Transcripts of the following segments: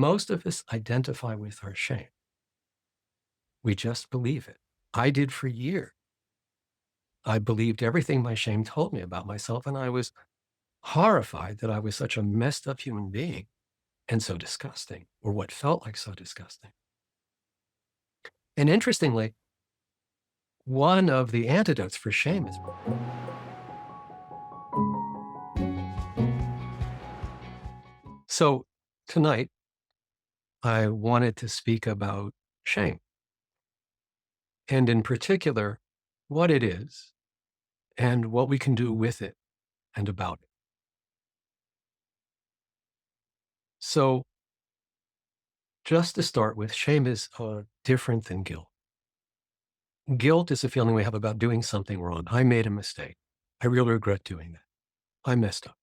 Most of us identify with our shame. We just believe it. I did for years. I believed everything my shame told me about myself, and I was horrified that I was such a messed up human being and so disgusting, or what felt like so disgusting. And interestingly, one of the antidotes for shame is so tonight I wanted to speak about shame, and in particular, what it is and what we can do with it and about it. So, just to start with, shame is different than guilt. Guilt is a feeling we have about doing something wrong. I made a mistake. I really regret doing that. I messed up.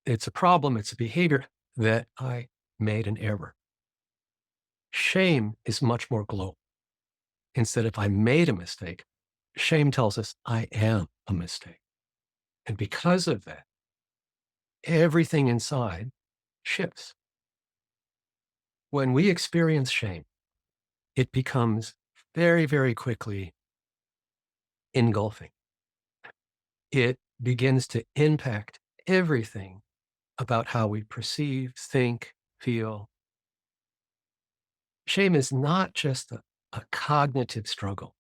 It's a problem, it's a behavior that I made an error. Shame is much more global. Instead of I made a mistake, shame tells us I am a mistake. And because of that, everything inside shifts. When we experience shame, it becomes very, very quickly engulfing. It begins to impact everything about how we perceive, think, feel. Shame is not just a cognitive struggle.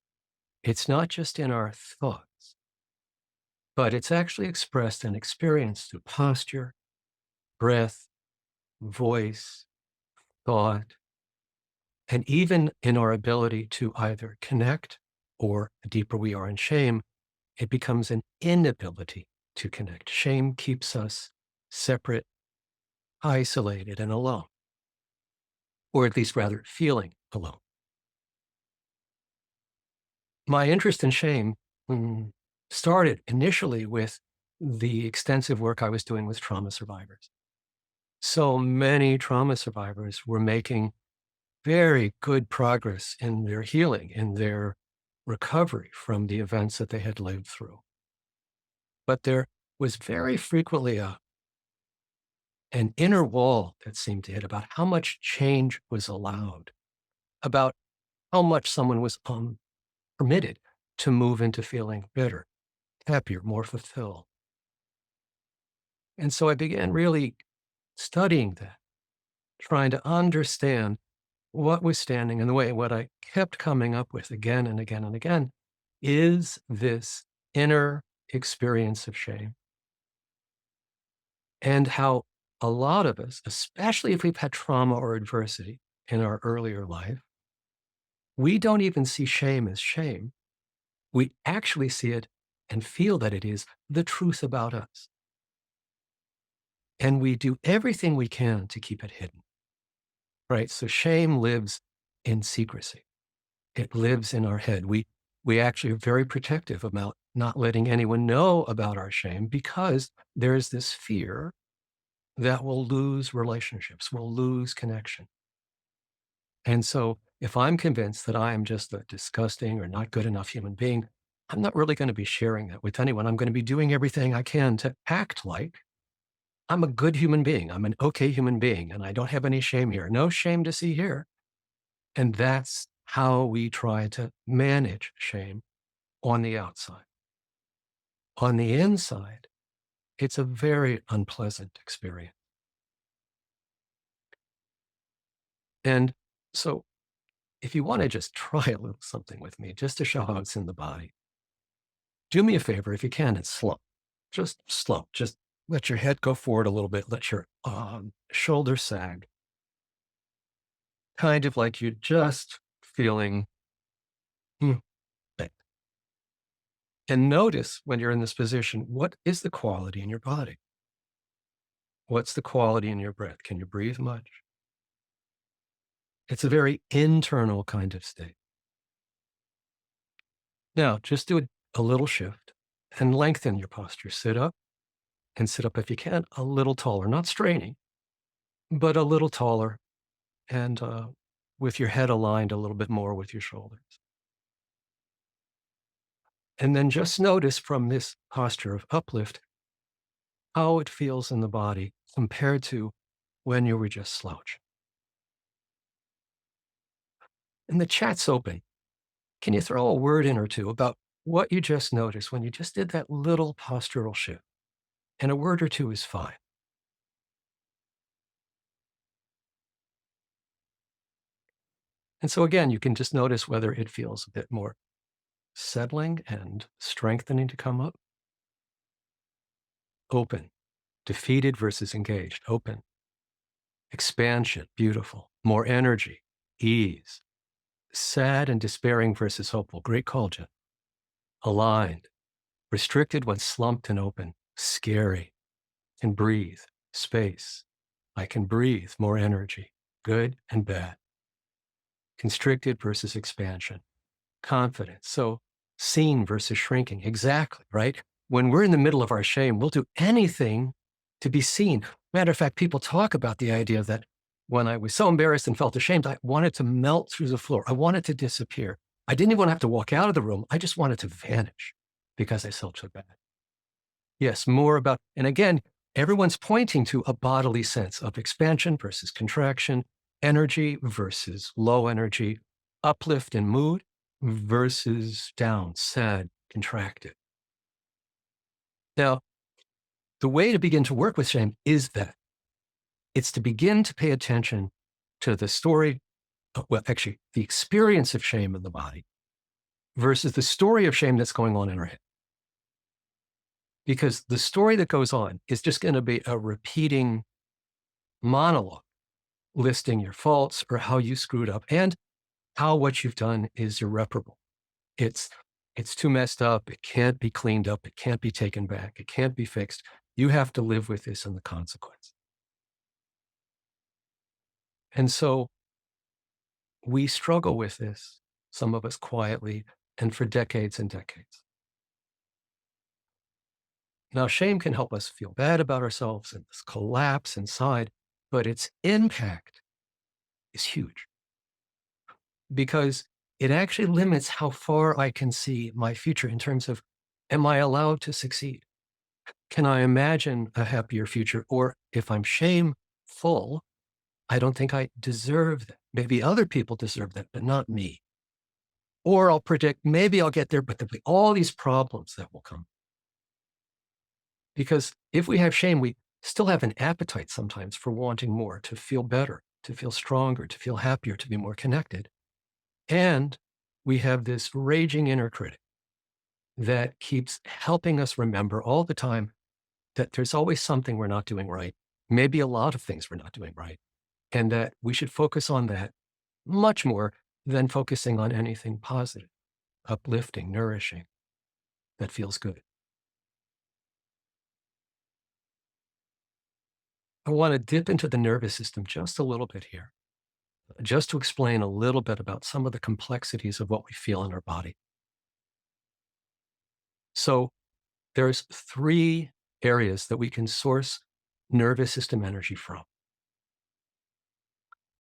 It's not just in our thoughts, but it's actually expressed and experienced through posture, breath, voice, thought, and even in our ability to either connect or the deeper we are in shame, it becomes an inability to connect. Shame keeps us separate, isolated, and alone, or at least rather feeling alone. My interest in shame started initially with the extensive work I was doing with trauma survivors. So many trauma survivors were making very good progress in their healing, in their recovery from the events that they had lived through. But there was very frequently an inner wall that seemed to hit about how much change was allowed, about how much someone was permitted to move into feeling better, happier, more fulfilled. And so I began really studying that, trying to understand what was standing in the way. What I kept coming up with again and again and again is this inner experience of shame, and how a lot of us, especially if we've had trauma or adversity in our earlier life, we don't even see shame as shame. We actually see it and feel that it is the truth about us. And we do everything we can to keep it hidden, right? So shame lives in secrecy. It lives in our head. We actually are very protective about not letting anyone know about our shame because there's this fear that we'll lose relationships, we'll lose connection. And so if I'm convinced that I am just a disgusting or not good enough human being, I'm not really going to be sharing that with anyone. I'm going to be doing everything I can to act like I'm a good human being. I'm an okay human being, and I don't have any shame here. No shame to see here. And that's how we try to manage shame on the outside. On the inside, it's a very unpleasant experience. And so if you want to just try a little something with me, just to show how it's in the body, do me a favor if you can and slow. Just slow. Just let your head go forward a little bit. Let your shoulders sag. Kind of like you're just feeling hmm, bad. And notice when you're in this position, what is the quality in your body? What's the quality in your breath? Can you breathe much? It's a very internal kind of state. Now, just do a little shift and lengthen your posture. Sit up and sit up if you can, a little taller, not straining, but a little taller and with your head aligned a little bit more with your shoulders. And then just notice from this posture of uplift how it feels in the body compared to when you were just slouching. And the chat's open. Can you throw a word in or two about what you just noticed when you just did that little postural shift? And a word or two is fine. And so again, you can just notice whether it feels a bit more settling and strengthening to come up. Open, defeated versus engaged, open, expansion, beautiful, more energy, ease, sad and despairing versus hopeful, great call, Jen. Aligned, restricted when slumped and open, scary, can breathe, space. I can breathe, more energy, good and bad. Constricted versus expansion, confidence. So seen versus shrinking, exactly, right? When we're in the middle of our shame, we'll do anything to be seen. Matter of fact, people talk about the idea that when I was so embarrassed and felt ashamed, I wanted to melt through the floor. I wanted to disappear. I didn't even have to walk out of the room. I just wanted to vanish because I felt so bad. Yes, more about, and again, everyone's pointing to a bodily sense of expansion versus contraction, energy versus low energy, uplift in mood versus down, sad, contracted. Now, the way to begin to work with shame is that it's to begin to pay attention to the story, well, actually, the experience of shame in the body versus the story of shame that's going on in our head. Because the story that goes on is just going to be a repeating monologue listing your faults or how you screwed up and how what you've done is irreparable. It's it's too messed up. It can't be cleaned up. It can't be taken back. It can't be fixed. You have to live with this and the consequence. And so we struggle with this, some of us quietly and for decades and decades. Now, shame can help us feel bad about ourselves and this collapse inside, but its impact is huge because it actually limits how far I can see my future in terms of, am I allowed to succeed? Can I imagine a happier future? Or if I'm shameful, I don't think I deserve that. Maybe other people deserve that, but not me. Or I'll predict maybe I'll get there, but there'll be all these problems that will come. Because if we have shame, we still have an appetite sometimes for wanting more, to feel better, to feel stronger, to feel happier, to be more connected. And we have this raging inner critic that keeps helping us remember all the time that there's always something we're not doing right, maybe a lot of things we're not doing right, and that we should focus on that much more than focusing on anything positive, uplifting, nourishing, that feels good. I want to dip into the nervous system just a little bit here, just to explain a little bit about some of the complexities of what we feel in our body. So there's three areas that we can source nervous system energy from.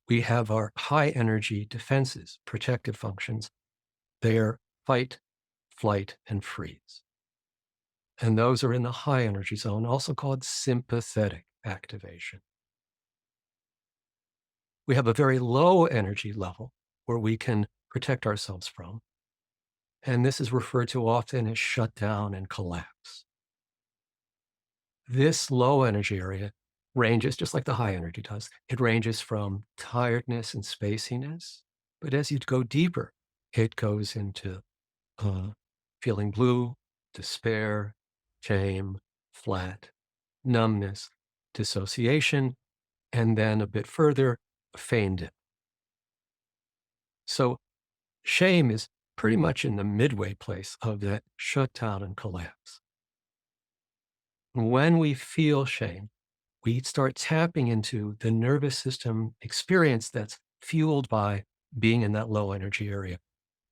We have our high energy defenses, protective functions. They're fight, flight, and freeze. And those are in the high energy zone, also called sympathetic activation. We have a very low energy level where we can protect ourselves from. And this is referred to often as shutdown and collapse. This low energy area ranges, just like the high energy does, it ranges from tiredness and spaciness. But as you go deeper, it goes into uh, feeling blue, despair, shame, flat, numbness, dissociation, and then a bit further, feigned. So shame is pretty much in the midway place of that shutdown and collapse. When we feel shame, we start tapping into the nervous system experience that's fueled by being in that low energy area.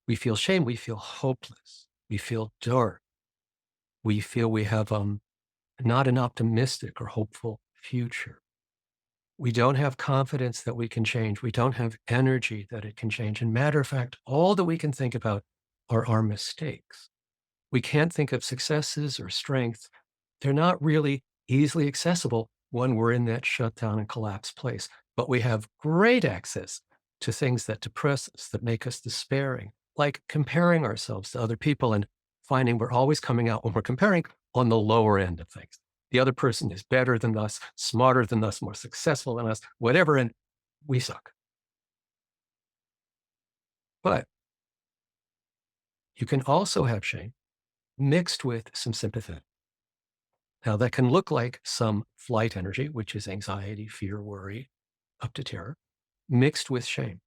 We feel shame, we feel hopeless, we feel dark, we feel we have not an optimistic or hopeful future. We don't have confidence that we can change. We don't have energy that it can change. And matter of fact, all that we can think about are our mistakes. We can't think of successes or strengths. They're not really easily accessible when we're in that shutdown and collapse place. But we have great access to things that depress us, that make us despairing, like comparing ourselves to other people and finding we're always coming out when we're comparing on the lower end of things. The other person is better than us, smarter than us, more successful than us, whatever, and we suck. But you can also have shame mixed with some sympathy. Now, that can look like some flight energy, which is anxiety, fear, worry, up to terror, mixed with shame.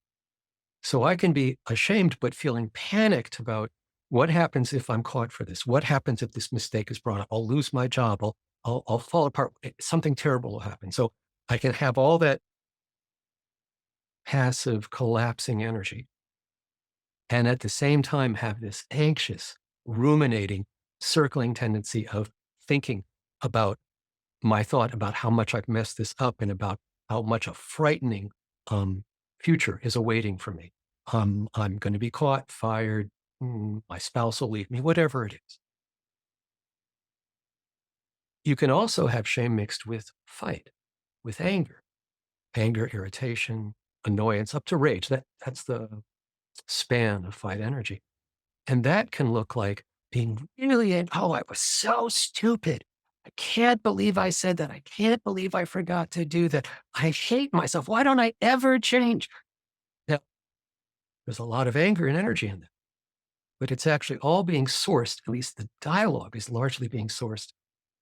So I can be ashamed, but feeling panicked about what happens if I'm caught for this? What happens if this mistake is brought up? I'll lose my job. I'll fall apart. Something terrible will happen. So I can have all that passive collapsing energy and at the same time have this anxious, ruminating, circling tendency of thinking about my thought about how much I've messed this up and about how much a frightening future is awaiting for me. I'm going to be caught, fired, my spouse will leave me, whatever it is. You can also have shame mixed with fight, with anger, irritation, annoyance, up to rage. That's the span of fight energy. And that can look like being really, oh, I was so stupid. I can't believe I said that. I can't believe I forgot to do that. I hate myself. Why don't I ever change? Now, there's a lot of anger and energy in that, but it's actually all being sourced, at least the dialogue is largely being sourced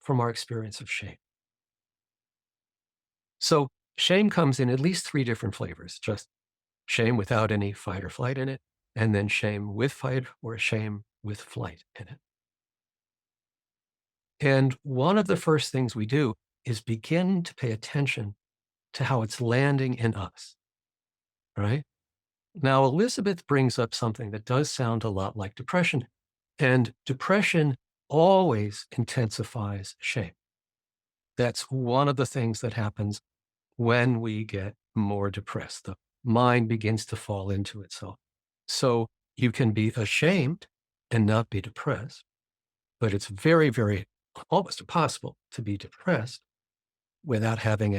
from our experience of shame. So shame comes in at least three different flavors, just shame without any fight or flight in it, and then shame with fight or shame with flight in it. And one of the first things we do is begin to pay attention to how it's landing in us, right? Now, Elizabeth brings up something that does sound a lot like depression, and depression always intensifies shame. That's one of the things that happens when we get more depressed. The mind begins to fall into itself. So you can be ashamed and not be depressed, but it's very, very almost impossible to be depressed without having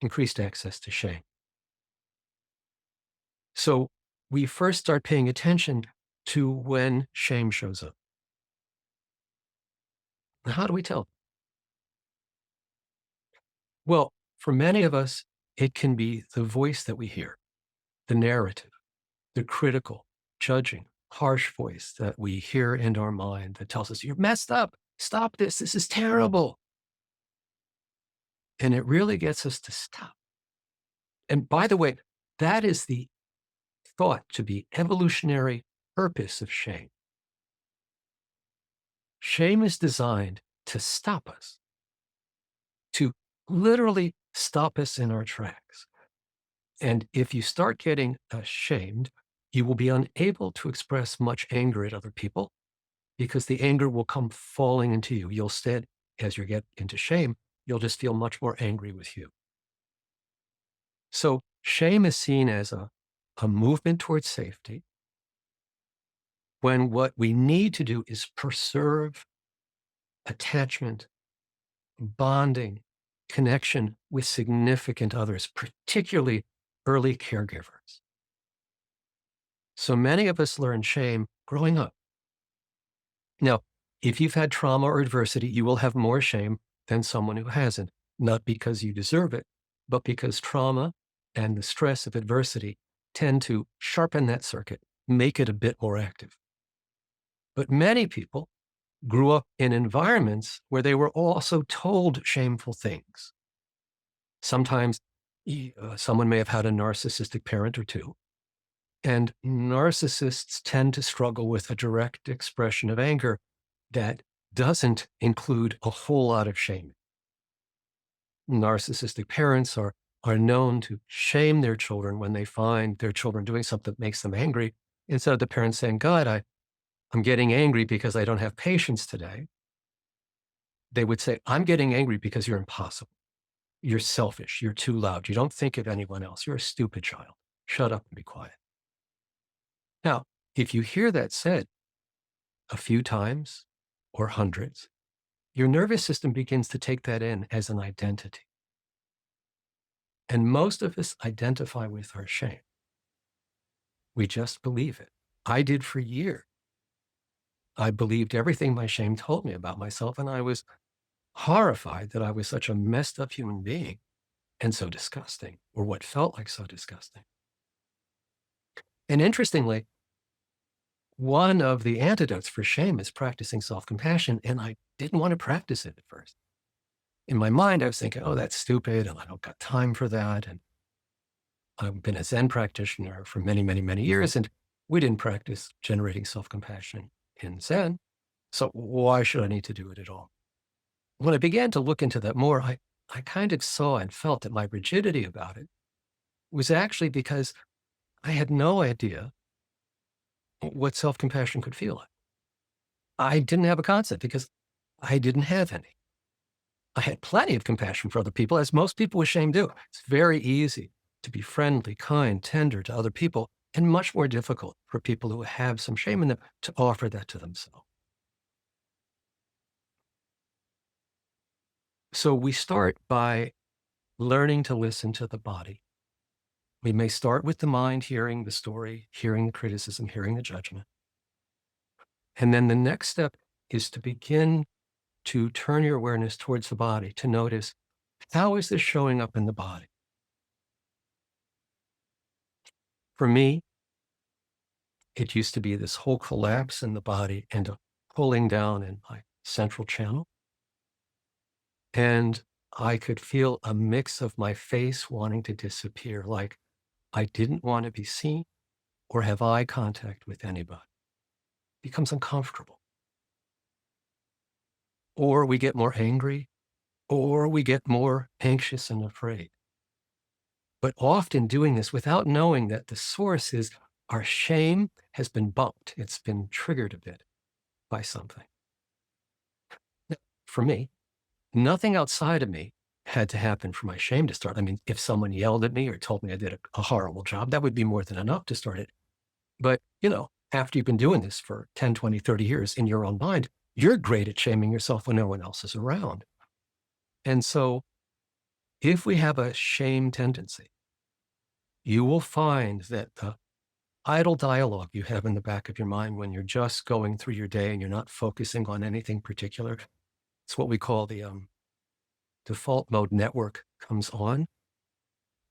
increased access to shame. So we first start paying attention to when shame shows up. Now, how do we tell? Well, for many of us, it can be the voice that we hear, the narrative, the critical, judging, harsh voice that we hear in our mind that tells us, you're messed up. Stop this. This is terrible. And it really gets us to stop. And by the way, that is the thought to be evolutionary purpose of shame. Shame is designed to stop us, to literally stop us in our tracks. And if you start getting ashamed, you will be unable to express much anger at other people because the anger will come falling into you. You'll instead, as you get into shame, you'll just feel much more angry with you. So shame is seen as a movement towards safety when what we need to do is preserve attachment, bonding, connection with significant others, particularly early caregivers. So many of us learn shame growing up. Now, if you've had trauma or adversity, you will have more shame than someone who hasn't, not because you deserve it, but because trauma and the stress of adversity tend to sharpen that circuit, make it a bit more active. But many people grew up in environments where they were also told shameful things. Sometimes someone may have had a narcissistic parent or two. And narcissists tend to struggle with a direct expression of anger that doesn't include a whole lot of shame. Narcissistic parents are known to shame their children when they find their children doing something that makes them angry. Instead of the parents saying, God, I'm getting angry because I don't have patience today, they would say, I'm getting angry because you're impossible. You're selfish. You're too loud. You don't think of anyone else. You're a stupid child. Shut up and be quiet. Now, if you hear that said a few times or hundreds, your nervous system begins to take that in as an identity. And most of us identify with our shame. We just believe it. I did for years. I believed everything my shame told me about myself, and I was horrified that I was such a messed up human being and so disgusting, or what felt like so disgusting. And interestingly, one of the antidotes for shame is practicing self compassion. And I didn't want to practice it at first. In my mind, I was thinking, oh, that's stupid. And I don't got time for that. And I've been a Zen practitioner for many, many, many years. And we didn't practice generating self compassion in Zen. So why should I need to do it at all? When I began to look into that more, I kind of saw and felt that my rigidity about it was actually because I had no idea what self compassion could feel like. I didn't have a concept because I didn't have any. I had plenty of compassion for other people, as most people with shame do. It's very easy to be friendly, kind, tender to other people, and much more difficult for people who have some shame in them to offer that to themselves. So we start by learning to listen to the body. We may start with the mind hearing the story, hearing the criticism, hearing the judgment. And then the next step is to begin to turn your awareness towards the body, to notice, how is this showing up in the body? For me, it used to be this whole collapse in the body and a pulling down in my central channel. And I could feel a mix of my face wanting to disappear, like I didn't want to be seen or have eye contact with anybody. It becomes uncomfortable. Or we get more angry, or we get more anxious and afraid. But often doing this without knowing that the source is our shame has been bumped. It's been triggered a bit by something. Now, for me, nothing outside of me had to happen for my shame to start. I mean, if someone yelled at me or told me I did a horrible job, that would be more than enough to start it. But, after you've been doing this for 10, 20, 30 years in your own mind, you're great at shaming yourself when no one else is around. And so if we have a shame tendency, you will find that the idle dialogue you have in the back of your mind when you're just going through your day and you're not focusing on anything particular, it's what we call the default mode network comes on.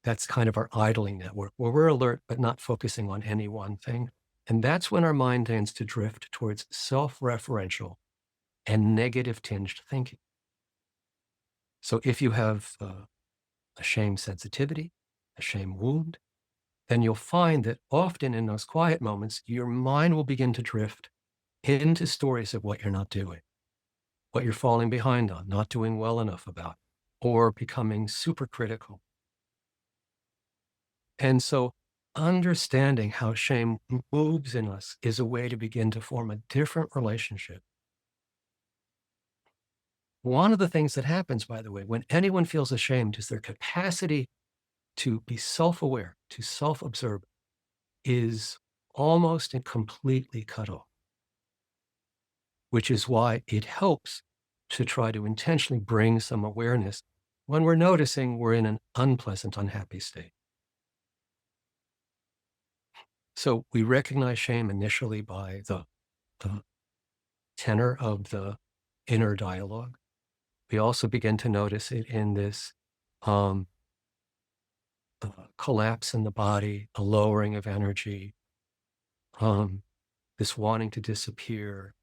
That's kind of our idling network where we're alert but not focusing on any one thing. And that's when our mind tends to drift towards self-referential and negative tinged thinking. So if you have a shame sensitivity, a shame wound, then you'll find that often in those quiet moments, your mind will begin to drift into stories of what you're not doing, what you're falling behind on, not doing well enough about, or becoming super critical. And so understanding how shame moves in us is a way to begin to form a different relationship. One of the things that happens, by the way, when anyone feels ashamed is their capacity to be self-aware, to self-observe is almost and completely cut off, which is why it helps to try to intentionally bring some awareness when we're noticing we're in an unpleasant, unhappy state. So we recognize shame initially by the tenor of the inner dialogue. We also begin to notice it in this um, collapse in the body, a lowering of energy, um, this wanting to disappear,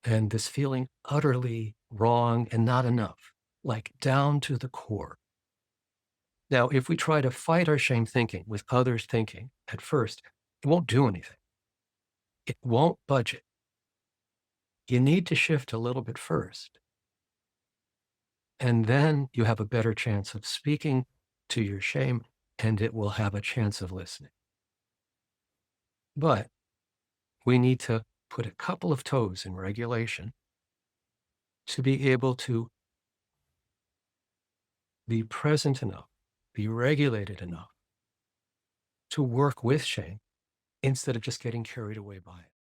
and this feeling utterly wrong and not enough, like down to the core. Now, if we try to fight our shame thinking with others' thinking at first, it won't do anything. It won't budge it. You need to shift a little bit first. And then you have a better chance of speaking to your shame, and it will have a chance of listening. But we need to put a couple of toes in regulation to be able to be present enough, be regulated enough to work with shame instead of just getting carried away by it.